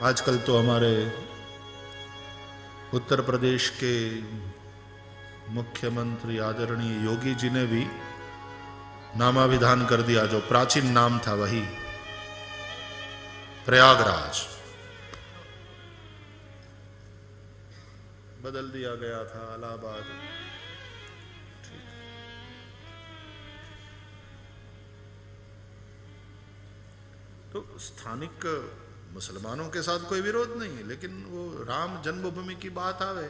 आजकल तो हमारे उत्तर प्रदेश के मुख्यमंत्री आदरणीय योगी जी ने भी नामाभिधान कर दिया, जो प्राचीन नाम था वही प्रयागराज बदल दिया गया था इलाहाबाद। तो स्थानिक मुसलमानों के साथ कोई विरोध नहीं है, लेकिन वो राम जन्मभूमि की बात आवे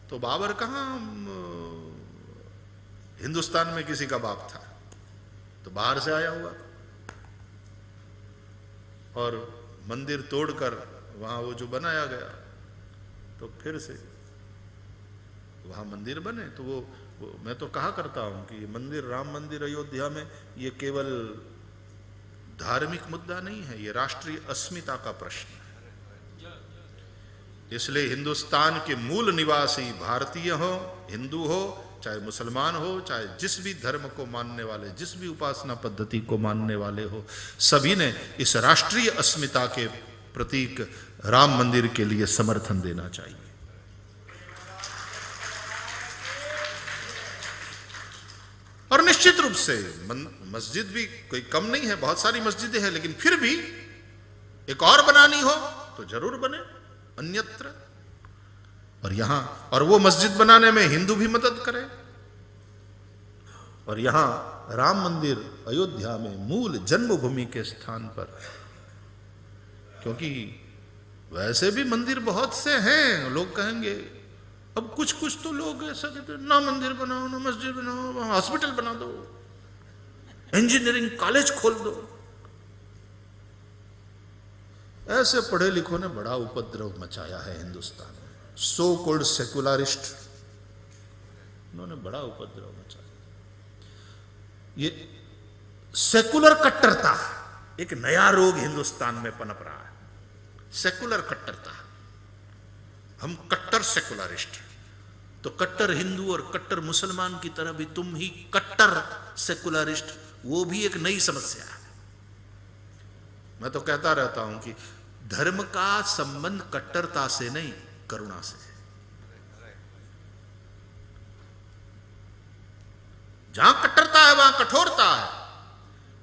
तो बाबर कहाँ हिंदुस्तान में किसी का बाप था, तो बाहर से आया हुआ। और मंदिर तोड़कर वहां वो जो बनाया गया, तो फिर से वहां मंदिर बने। तो वो मैं तो कहा करता हूं कि मंदिर, राम मंदिर अयोध्या में, ये केवल धार्मिक मुद्दा नहीं है, ये राष्ट्रीय अस्मिता का प्रश्न है। इसलिए हिंदुस्तान के मूल निवासी भारतीय हो, हिंदू हो, चाहे मुसलमान हो, चाहे जिस भी धर्म को मानने वाले, जिस भी उपासना पद्धति को मानने वाले हो, सभी ने इस राष्ट्रीय अस्मिता के प्रतीक राम मंदिर के लिए समर्थन देना चाहिए। और निश्चित रूप से मस्जिद भी कोई कम नहीं है, बहुत सारी मस्जिदें हैं, लेकिन फिर भी एक और बनानी हो तो जरूर बने अन्यत्र। और यहां, और वो मस्जिद बनाने में हिंदू भी मदद करे। और यहां राम मंदिर अयोध्या में मूल जन्मभूमि के स्थान पर, क्योंकि वैसे भी मंदिर बहुत से हैं, लोग कहेंगे, अब कुछ कुछ तो लोग ऐसा कहते हैं, ना मंदिर बनाओ, ना मस्जिद बनाओ, वहां हॉस्पिटल बना दो, इंजीनियरिंग कॉलेज खोल दो। ऐसे पढ़े लिखों ने बड़ा उपद्रव मचाया है हिंदुस्तान में। सो कॉल्ड सेकुलरिस्ट, उन्होंने बड़ा उपद्रव मचाया। ये सेकुलर कट्टरता एक नया रोग हिंदुस्तान में पनप रहा है। सेकुलर कट्टरता, हम कट्टर सेकुलरिस्ट। तो कट्टर हिंदू और कट्टर मुसलमान की तरह भी तुम ही कट्टर सेकुलरिस्ट, वो भी एक नई समस्या है। मैं तो कहता रहता हूं कि धर्म का संबंध कट्टरता से नहीं, करुणा से। जहां कट्टरता है वहां कठोरता है,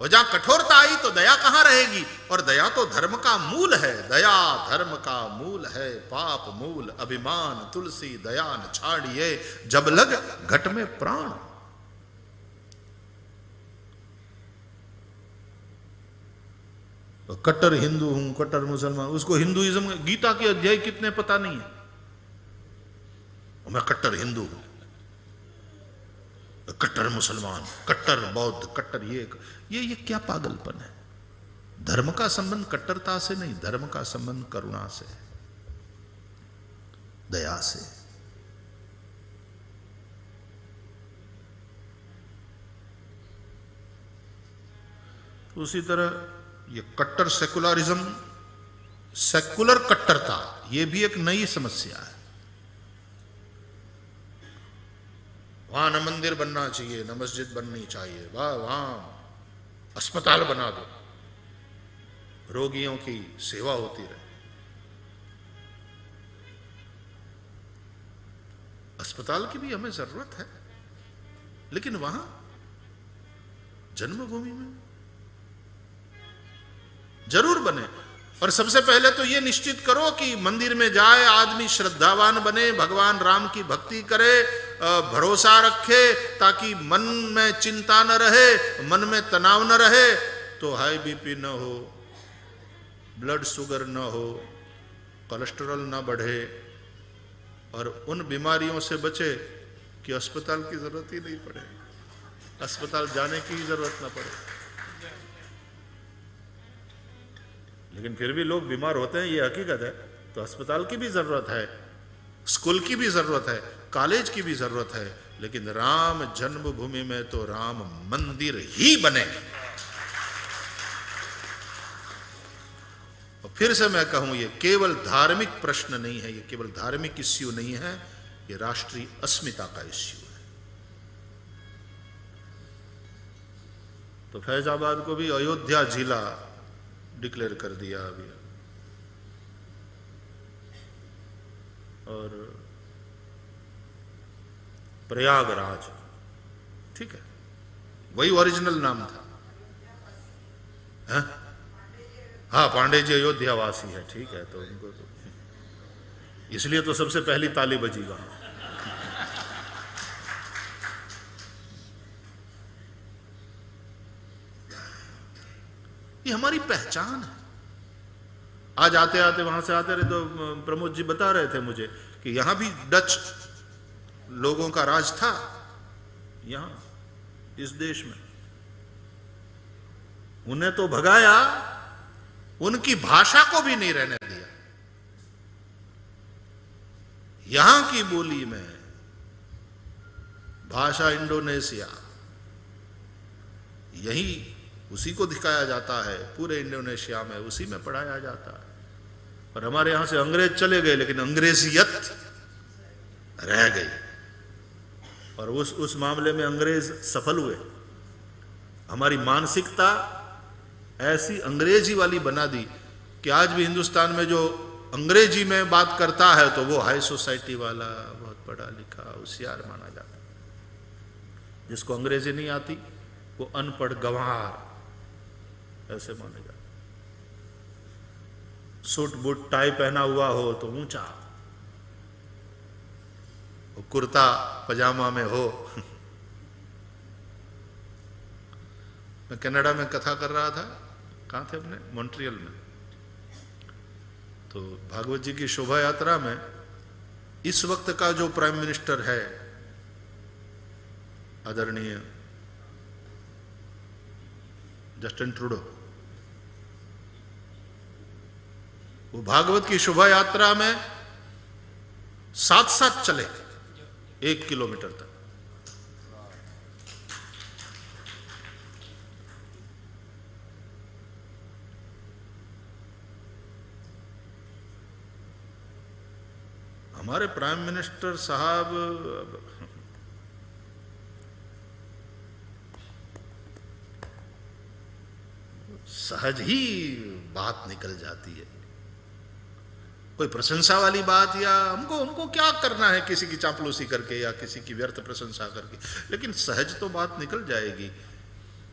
और जहां कठोरता आई तो दया कहां रहेगी? और दया तो धर्म का मूल है। दया धर्म का मूल है, पाप मूल अभिमान तुलसी दया न छाड़िए, जब लग घट में प्राण। तो कट्टर हिंदू हूं, कट्टर मुसलमान, उसको हिंदुइज्म, गीता के अध्याय कितने पता नहीं है, मैं कट्टर हिंदू हूं, कट्टर मुसलमान, कट्टर बौद्ध, कट्टर ये क्या पागलपन है? धर्म का संबंध कट्टरता से नहीं, धर्म का संबंध करुणा से, दया से। उसी तरह ये कट्टर सेकुलरिज्म, सेकुलर कट्टरता, ये भी एक नई समस्या है। वहां न मंदिर बनना चाहिए, न मस्जिद बननी चाहिए, वहां अस्पताल बना दो, रोगियों की सेवा होती रहे। अस्पताल की भी हमें जरूरत है, लेकिन वहां जन्मभूमि में जरूर बने। और सबसे पहले तो ये निश्चित करो कि मंदिर में जाए आदमी श्रद्धावान बने, भगवान राम की भक्ति करे, भरोसा रखे, ताकि मन में चिंता न रहे, मन में तनाव न रहे, तो हाई बीपी न हो, ब्लड शुगर न हो, कोलेस्ट्रॉल न बढ़े, और उन बीमारियों से बचे कि अस्पताल की जरूरत ही नहीं पड़े, अस्पताल जाने की जरूरत न पड़े। लेकिन फिर भी लोग बीमार होते हैं, ये हकीकत है। तो अस्पताल की भी जरूरत है, स्कूल की भी जरूरत है, कॉलेज की भी जरूरत है, लेकिन राम जन्मभूमि में तो राम मंदिर ही बने। और फिर से मैं कहूं, ये केवल धार्मिक प्रश्न नहीं है, ये केवल धार्मिक इश्यू नहीं है, ये राष्ट्रीय अस्मिता का इश्यू है। तो फैजाबाद को भी अयोध्या जिला डिक्लेयर कर दिया अभी। और प्रयागराज, ठीक है, वही ओरिजिनल नाम था। हाँ, पांडे जी अयोध्यावासी है, ठीक है, तो उनको तो इसलिए तो सबसे पहली ताली बजी वहां। ये हमारी पहचान है। आज आते आते वहां से आते रहे तो प्रमोद जी बता रहे थे मुझे कि यहां भी डच लोगों का राज था, यहां इस देश में। उन्हें तो भगाया, उनकी भाषा को भी नहीं रहने दिया। यहां की बोली में भाषा इंडोनेशिया, यही उसी को दिखाया जाता है, पूरे इंडोनेशिया में उसी में पढ़ाया जाता है। और हमारे यहां से अंग्रेज चले गए, लेकिन अंग्रेजियत रह गई। और उस मामले में अंग्रेज सफल हुए। हमारी मानसिकता ऐसी अंग्रेजी वाली बना दी कि आज भी हिंदुस्तान में जो अंग्रेजी में बात करता है तो वो हाई सोसाइटी वाला, बहुत पढ़ा लिखा, होशियार माना जाता है। जिसको अंग्रेजी नहीं आती वो अनपढ़ गंवार ऐसे माने जाते। सूट बूट टाई पहना हुआ हो तो ऊंचा, कुर्ता पजामा में हो। मैं कनाडा में कथा कर रहा था, कहाँ थे अपने, मॉन्ट्रियल में। तो भागवत जी की शोभा यात्रा में इस वक्त का जो प्राइम मिनिस्टर है, आदरणीय जस्टिन ट्रूडो, वो भागवत की शोभा यात्रा में साथ साथ चले 1 किलोमीटर तक। हमारे प्राइम मिनिस्टर साहब सहज ही बात निकल जाती है। कोई प्रशंसा वाली बात, या हमको क्या करना है किसी की चापलूसी करके या किसी की व्यर्थ प्रशंसा करके, लेकिन सहज तो बात निकल जाएगी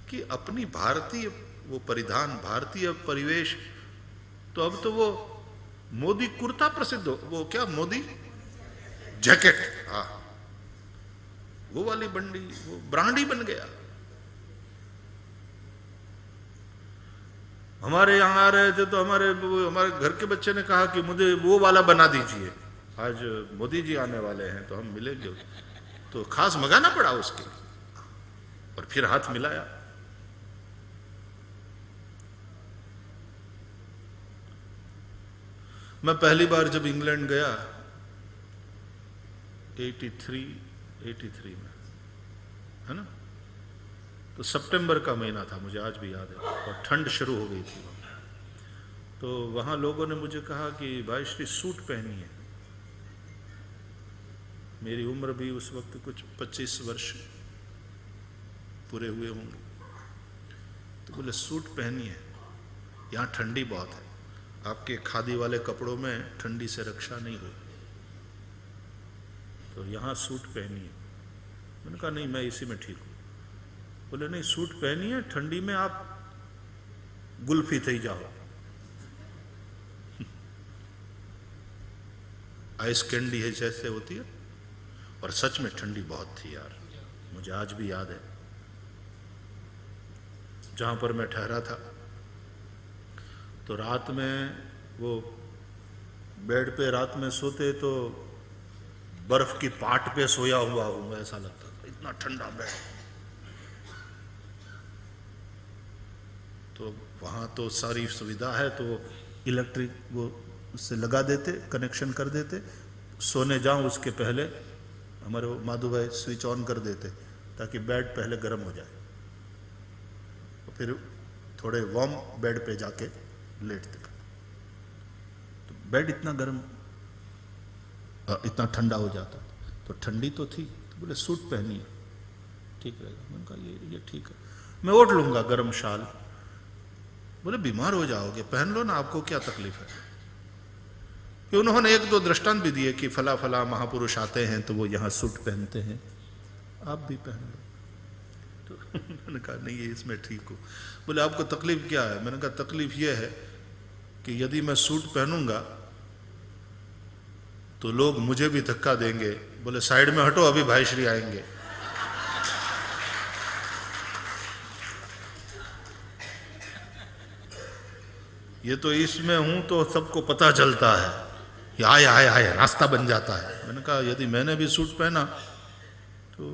कि अपनी भारतीय वो परिधान, भारतीय परिवेश। तो अब तो वो मोदी कुर्ता प्रसिद्ध हो, वो क्या मोदी जैकेट, हाँ, वो वाली बंडी, वो ब्रांडी बन गया। हमारे यहाँ आ रहे थे तो हमारे घर के बच्चे ने कहा कि मुझे वो वाला बना दीजिए, आज मोदी जी आने वाले हैं तो हम मिलेंगे। तो खास मंगाना पड़ा उसके, और फिर हाथ मिलाया। मैं पहली बार जब इंग्लैंड गया 83 में, है ना, तो सितंबर का महीना था, मुझे आज भी याद है, और ठंड शुरू हो गई थी वहाँ। तो वहाँ लोगों ने मुझे कहा कि भाई श्री सूट पहनिए। मेरी उम्र भी उस वक्त कुछ 25 वर्ष पूरे हुए होंगे। तो बोले सूट पहनिए, यहाँ ठंडी बहुत है, आपके खादी वाले कपड़ों में ठंडी से रक्षा नहीं हुई, तो यहाँ सूट पहनिए। मैंने कहा नहीं, मैं इसी में ठीक हूँ। बोले नहीं, सूट पहनिए, ठंडी में आप गुल्फी थी जाओ। आइस कैंडी है जैसे होती है। और सच में ठंडी बहुत थी यार, मुझे आज भी याद है। जहां पर मैं ठहरा था तो रात में वो बेड पे रात में सोते तो बर्फ की पाट पे सोया हुआ हूं, ऐसा लगता था, इतना ठंडा बेड। तो वहाँ तो सारी सुविधा है, तो इलेक्ट्रिक वो उससे लगा देते, कनेक्शन कर देते। सोने जाऊं उसके पहले हमारे माधु भाई स्विच ऑन कर देते ताकि बेड पहले गर्म हो जाए, तो फिर थोड़े वार्म बेड पे जाके लेटते। तो बेड इतना गर्म, इतना ठंडा हो जाता, तो ठंडी तो थी। तो बोले सूट पहनिए, ठीक रहेगा। मैंने कहा ये ठीक है, मैं ओढ़ लूँगा गर्म शाल। बोले बीमार हो जाओगे, पहन लो ना, आपको क्या तकलीफ है। कि उन्होंने एक दो दृष्टांत भी दिए कि फला फला महापुरुष आते हैं तो वो यहाँ सूट पहनते हैं, आप भी पहन लो। तो मैंने कहा नहीं, ये इसमें ठीक हो। बोले आपको तकलीफ क्या है? मैंने कहा तकलीफ ये है कि यदि मैं सूट पहनूंगा तो लोग मुझे भी धक्का देंगे। बोले साइड में हटो, अभी भाई श्री आएंगे। ये तो इसमें हूं तो सबको पता चलता है, ये आए आए आए, रास्ता बन जाता है। मैंने कहा यदि मैंने भी सूट पहना तो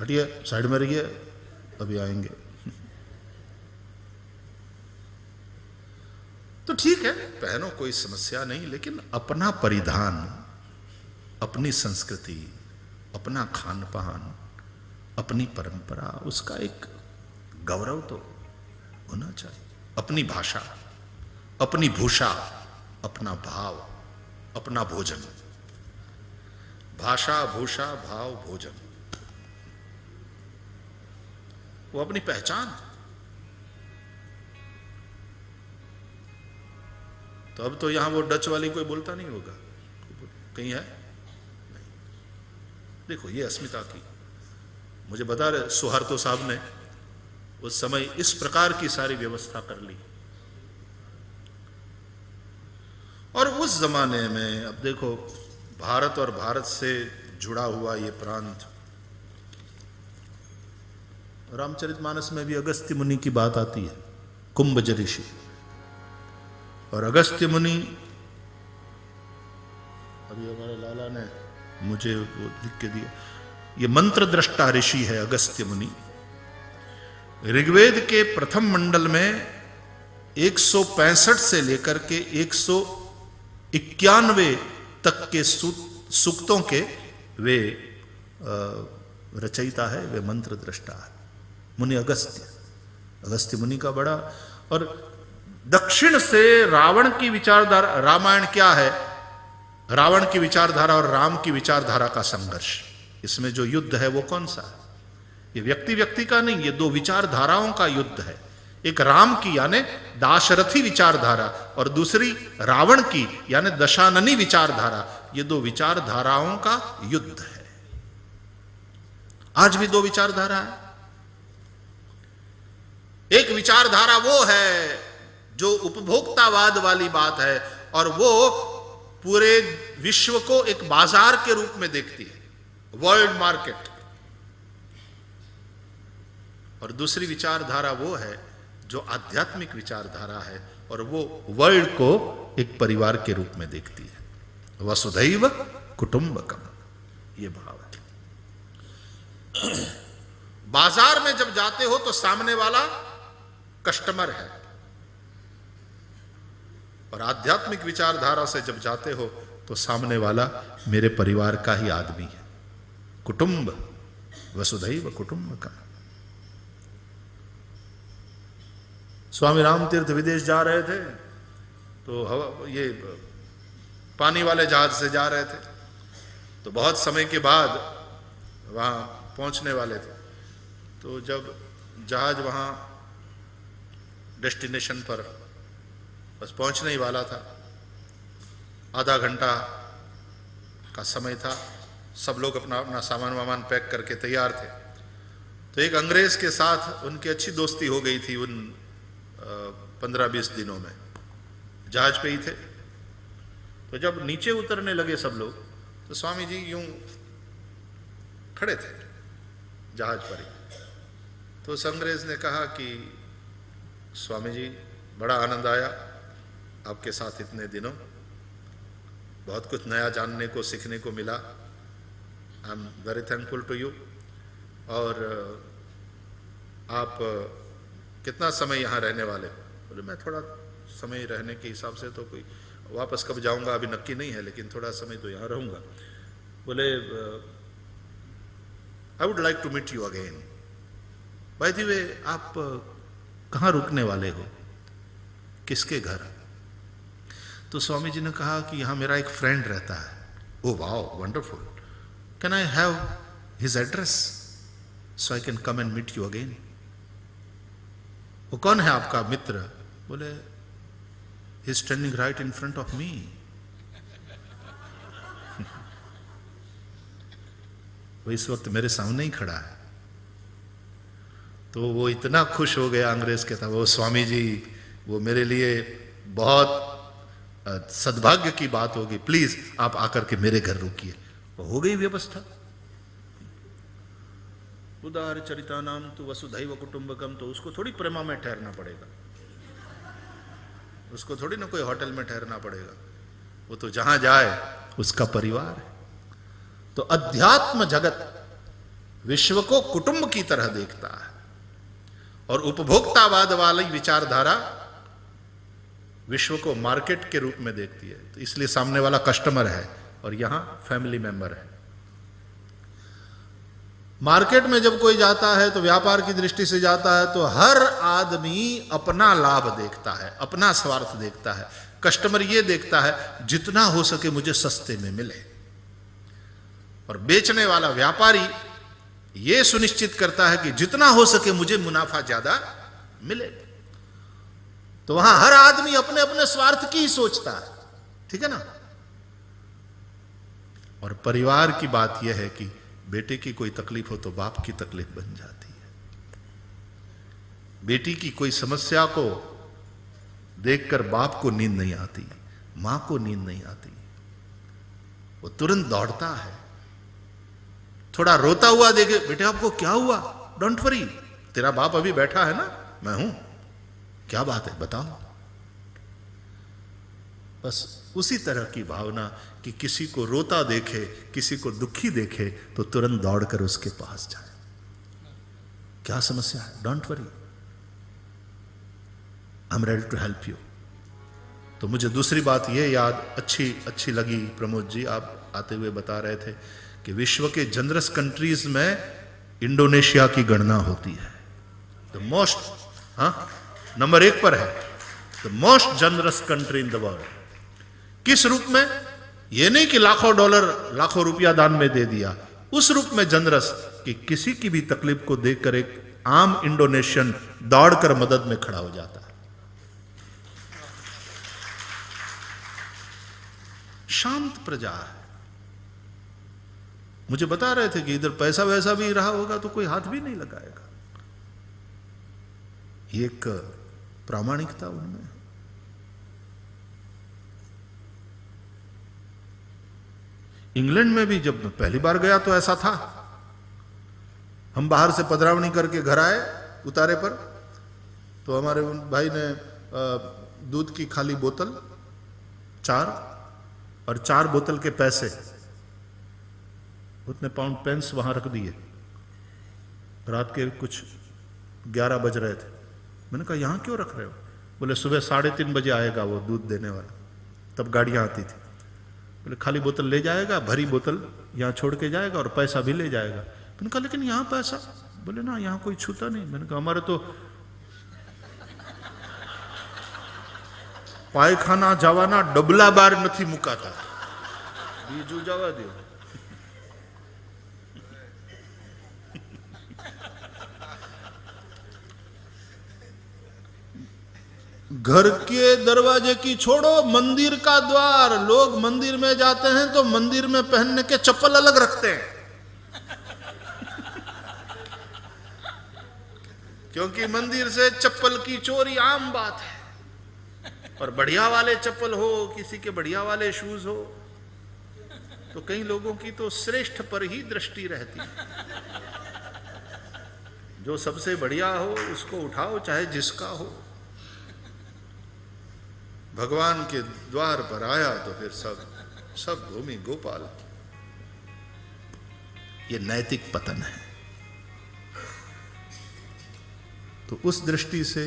हटिए, साइड में रहिए, अभी आएंगे। तो ठीक है, पहनो, कोई समस्या नहीं, लेकिन अपना परिधान, अपनी संस्कृति, अपना खान पान, अपनी परंपरा, उसका एक गौरव तो होना चाहिए। अपनी भाषा, अपनी भूषा, अपना भाव, अपना भोजन। भाषा, भूषा, भाव, भोजन, वो अपनी पहचान। तो अब तो यहां वो डच वाली कोई बोलता नहीं होगा, कहीं है नहीं। देखो ये अस्मिता की, मुझे बता रहे सुहार्तो साहब ने उस समय इस प्रकार की सारी व्यवस्था कर ली। और उस जमाने में अब देखो, भारत और भारत से जुड़ा हुआ ये प्रांत, रामचरितमानस में भी अगस्त्य मुनि की बात आती है, कुंभज ऋषि। और अगस्त्य मुनि, अभी हमारे लाला ने मुझे वो लिख के दिया, ये मंत्र दृष्टा ऋषि है अगस्त्य मुनि। ऋग्वेद के प्रथम मंडल में 165 से लेकर के 191 तक के सूक्तों के वे रचयिता है, वे मंत्र दृष्टा है मुनि अगस्त्य मुनि का बड़ा। और दक्षिण से रावण की विचारधारा, रामायण क्या है, रावण की विचारधारा और राम की विचारधारा का संघर्ष, इसमें जो युद्ध है वो कौन सा है? ये व्यक्ति व्यक्ति का नहीं, ये दो विचारधाराओं का युद्ध है। एक राम की यानी दाशरथी विचारधारा और दूसरी रावण की यानी दशाननी विचारधारा, ये दो विचारधाराओं का युद्ध है। आज भी दो विचारधारा है। एक विचारधारा वो है जो उपभोक्तावाद वाली बात है और वो पूरे विश्व को एक बाजार के रूप में देखती है, वर्ल्ड मार्केट। और दूसरी विचारधारा वो है जो आध्यात्मिक विचारधारा है और वो वर्ल्ड को एक परिवार के रूप में देखती है। वसुधैव कुटुंबकम, ये भाव है। बाजार में जब जाते हो तो सामने वाला कस्टमर है, और आध्यात्मिक विचारधारा से जब जाते हो तो सामने वाला मेरे परिवार का ही आदमी है। कुटुंब, वसुधैव कुटुंबकम। स्वामी राम तीर्थ विदेश जा रहे थे तो ये पानी वाले जहाज से जा रहे थे, तो बहुत समय के बाद वहाँ पहुँचने वाले थे। तो जब जहाज वहाँ डेस्टिनेशन पर बस पहुँचने ही वाला था, आधा घंटा का समय था, सब लोग अपना अपना सामान वामान पैक करके तैयार थे। तो एक अंग्रेज के साथ उनकी अच्छी दोस्ती हो गई थी उन 15-20 दिनों में, जहाज पे ही थे। तो जब नीचे उतरने लगे सब लोग, तो स्वामी जी यूं खड़े थे जहाज पर ही। तो उस अंग्रेज ने कहा कि स्वामी जी बड़ा आनंद आया आपके साथ इतने दिनों, बहुत कुछ नया जानने को सीखने को मिला। I am very thankful to you. और आप कितना समय यहाँ रहने वाले? बोले मैं थोड़ा समय रहने के हिसाब से तो कोई, वापस कब जाऊँगा अभी नक्की नहीं है, लेकिन थोड़ा समय तो यहाँ रहूँगा। बोले I would like to meet you again. By the way आप कहाँ रुकने वाले हो, किसके घर? तो स्वामी जी ने कहा कि यहाँ मेरा एक फ्रेंड रहता है। Oh wow wonderful, can I have his address so I can come and meet you again? वो कौन है आपका मित्र? बोले he is standing right in front of me. वो इस वक्त मेरे सामने ही खड़ा है। तो वो इतना खुश हो गया अंग्रेज के था, वो स्वामी जी वो मेरे लिए बहुत सद्भाग्य की बात होगी, प्लीज आप आकर के मेरे घर रुकिए। वो हो गई व्यवस्था। उदार चरिता नाम तो वसुधैव कुटुंबकम, तो उसको थोड़ी प्रेमा में ठहरना पड़ेगा, उसको थोड़ी ना कोई होटल में ठहरना पड़ेगा, वो तो जहां जाए उसका परिवार है। तो अध्यात्म जगत विश्व को कुटुंब की तरह देखता है और उपभोक्तावाद वाली विचारधारा विश्व को मार्केट के रूप में देखती है। तो इसलिए सामने वाला कस्टमर है और यहां फैमिली मेंबर है। मार्केट में जब कोई जाता है तो व्यापार की दृष्टि से जाता है तो हर आदमी अपना लाभ देखता है, अपना स्वार्थ देखता है। कस्टमर ये देखता है जितना हो सके मुझे सस्ते में मिले, और बेचने वाला व्यापारी ये सुनिश्चित करता है कि जितना हो सके मुझे मुनाफा ज्यादा मिले। तो वहां हर आदमी अपने अपने स्वार्थ की ही सोचता है, ठीक है ना। और परिवार की बात यह है कि बेटे की कोई तकलीफ हो तो बाप की तकलीफ बन जाती है। बेटी की कोई समस्या को देखकर बाप को नींद नहीं आती, मां को नींद नहीं आती, वो तुरंत दौड़ता है। थोड़ा रोता हुआ देखे, बेटे आपको क्या हुआ, डोंट वरी, तेरा बाप अभी बैठा है ना, मैं हूं, क्या बात है बताओ। बस उसी तरह की भावना कि किसी को रोता देखे, किसी को दुखी देखे तो तुरंत दौड़कर उसके पास जाए। क्या समस्या है, don't worry, I am ready to help you. तो मुझे दूसरी बात ये याद अच्छी लगी, प्रमोद जी आप आते हुए बता रहे थे कि विश्व के जनरस कंट्रीज में इंडोनेशिया की गणना होती है। द मोस्ट, नंबर 1 पर है, the most generous country in the world. किस रूप में? यह नहीं कि लाखों डॉलर लाखों रुपया दान में दे दिया, उस रूप में जनरस कि किसी की भी तकलीफ को देखकर एक आम इंडोनेशियन दौड़कर मदद में खड़ा हो जाता है। शांत प्रजा है। मुझे बता रहे थे कि इधर पैसा वैसा भी रहा होगा तो कोई हाथ भी नहीं लगाएगा। एक प्रामाणिकता उनमें। इंग्लैंड में भी जब पहली बार गया तो ऐसा था। हम बाहर से पधरावनी करके घर आए उतारे पर, तो हमारे भाई ने दूध की खाली बोतल 4 और 4 बोतल के पैसे, उतने पाउंड पेंस वहां रख दिए। रात के कुछ 11 बज रहे थे। मैंने कहा यहां क्यों रख रहे हो? बोले सुबह 3:30 बजे आएगा वो दूध देने वाला, तब गाड़ियां आती थी। बोले खाली बोतल ले जाएगा, भरी बोतल यहां छोड़ के जाएगा और पैसा भी ले जाएगा। मैंने कहा लेकिन यहां पैसा? बोले ना यहां कोई छूता नहीं। मैंने कहा हमारे तो पायखाना जवाना डबला बार नहीं मुकाता, बीजू जवा दो। घर के दरवाजे की छोड़ो, मंदिर का द्वार, लोग मंदिर में जाते हैं तो मंदिर में पहनने के चप्पल अलग रखते हैं क्योंकि मंदिर से चप्पल की चोरी आम बात है। और बढ़िया वाले चप्पल हो, किसी के बढ़िया वाले शूज हो, तो कई लोगों की तो श्रेष्ठ पर ही दृष्टि रहती है। जो सबसे बढ़िया हो उसको उठाओ, चाहे जिसका हो। भगवान के द्वार पर आया तो फिर सब भूमि गोपाल। ये नैतिक पतन है। तो उस दृष्टि से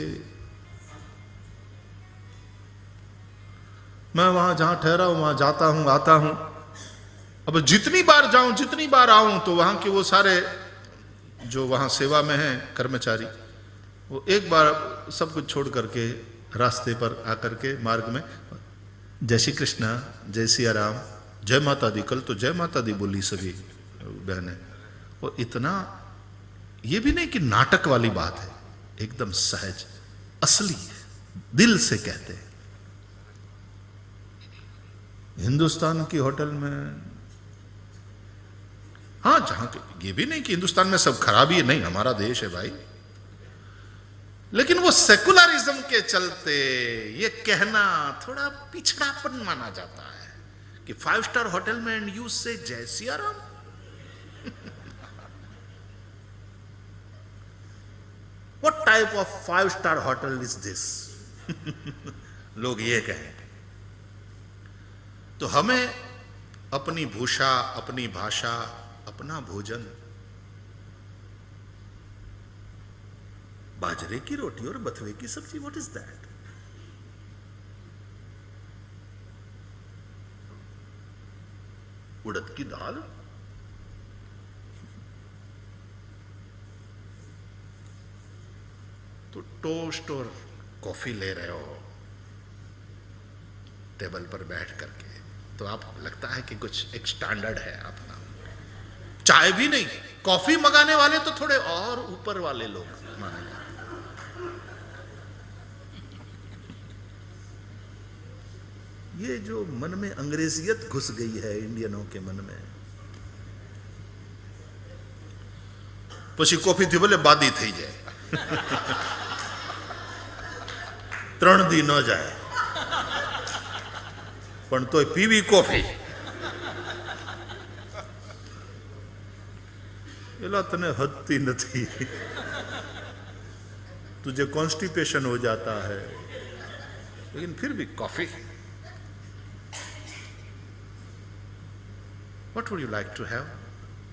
मैं वहां जहां ठहरा हूं वहां जाता हूं, आता हूं। अब जितनी बार जाऊं, जितनी बार आऊं, तो वहां के वो सारे जो वहां सेवा में हैं कर्मचारी, वो एक बार सब कुछ छोड़ करके रास्ते पर आकर के मार्ग में जय श्री कृष्णा, जय सिया राम, जय माता दी। कल तो जय माता दी बोली सभी बहनें। वो इतना, ये भी नहीं कि नाटक वाली बात है, एकदम सहज, असली, दिल से कहते हैं। हिंदुस्तान की होटल में, हाँ, जहां ये भी नहीं कि हिंदुस्तान में सब खराबी है, नहीं, हमारा देश है भाई, लेकिन वो सेकुलरिज्म के चलते ये कहना थोड़ा पिछड़ापन माना जाता है कि 5 स्टार होटल में एंड यू से जय Siya Ram. What type of 5 star hotel is this? लोग ये कहें। तो हमें अपनी भूषा, अपनी भाषा, अपना भोजन, बाजरे की रोटी और बथुए की सब्जी, व्हाट इज दैट? उड़द की दाल, तो टोस्ट और कॉफी ले रहे हो टेबल पर बैठ करके, तो आप लगता है कि कुछ एक स्टैंडर्ड है अपना। चाय भी नहीं, कॉफी मंगाने वाले तो थोड़े और ऊपर वाले लोग माने। ये जो मन में अंग्रेजियत घुस गई है इंडियनों के मन में, પછી કોફી થી ભલે બાદી થઈ જાય, 3 દી ન જાય, પણ તોય પીવી કોફી, એલા તને હદતી નથી, तुझे कॉन्स्टिपेशन हो जाता है, लेकिन फिर भी coffee. What would you like to have?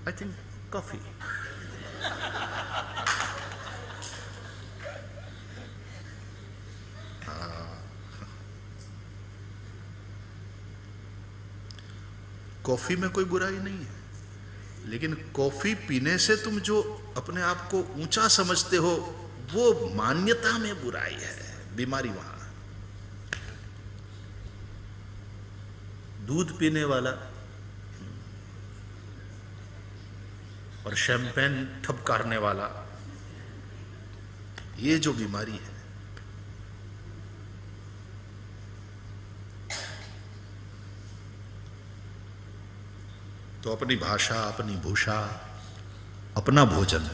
I think coffee. Coffee में कोई बुराई नहीं है, लेकिन कॉफी पीने से तुम जो अपने आप को ऊंचा समझते हो, वो मान्यता में बुराई है, बीमारी वहां। दूध पीने वाला और शैंपेन ठपकारने वाला, ये जो बीमारी है, तो अपनी भाषा, अपनी भूषा, अपना भोजन।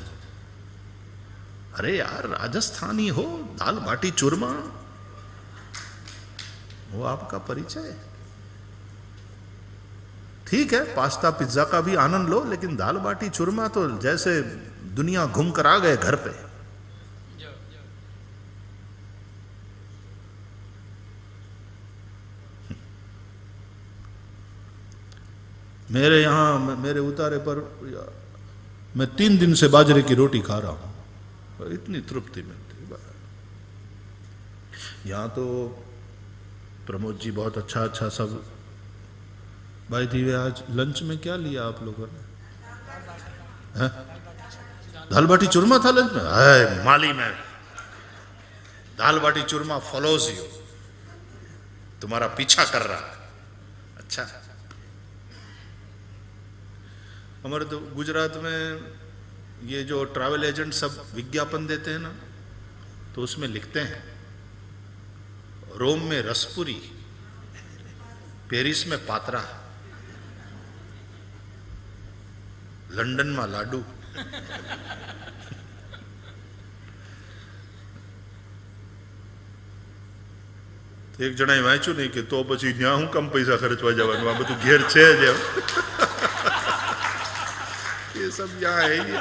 अरे यार, राजस्थानी हो, दाल बाटी चूरमा, वो आपका परिचय। ठीक है, पास्ता पिज्जा का भी आनंद लो, लेकिन दाल बाटी चूरमा तो जैसे दुनिया घूम कर आ गए घर पे। मेरे यहां, मेरे उतारे पर मैं 3 दिन से बाजरे की रोटी खा रहा हूं, इतनी तृप्ति मिलती है। यहां तो प्रमोद जी बहुत अच्छा अच्छा सब। भाई दीवे, आज लंच में क्या लिया आप लोगों ने? दाल बाटी चूरमा था लंच में? है माली में दाल बाटी चूरमा फॉलोज यू, तुम्हारा पीछा कर रहा है। अच्छा, हमारे तो गुजरात में ये जो ट्रैवल एजेंट सब विज्ञापन देते हैं ना, तो उसमें लिखते हैं रोम में रसपुरी, पेरिस में पात्रा, लंडन में लाडू। तो एक जनाए वाँच्યું नहीं कि तो પછી ન્યા હું કમ પૈસા ખર્ચવા જવાનું, આ બધું ઘેર છે જ એમ। ये सब यहाँ है ही है।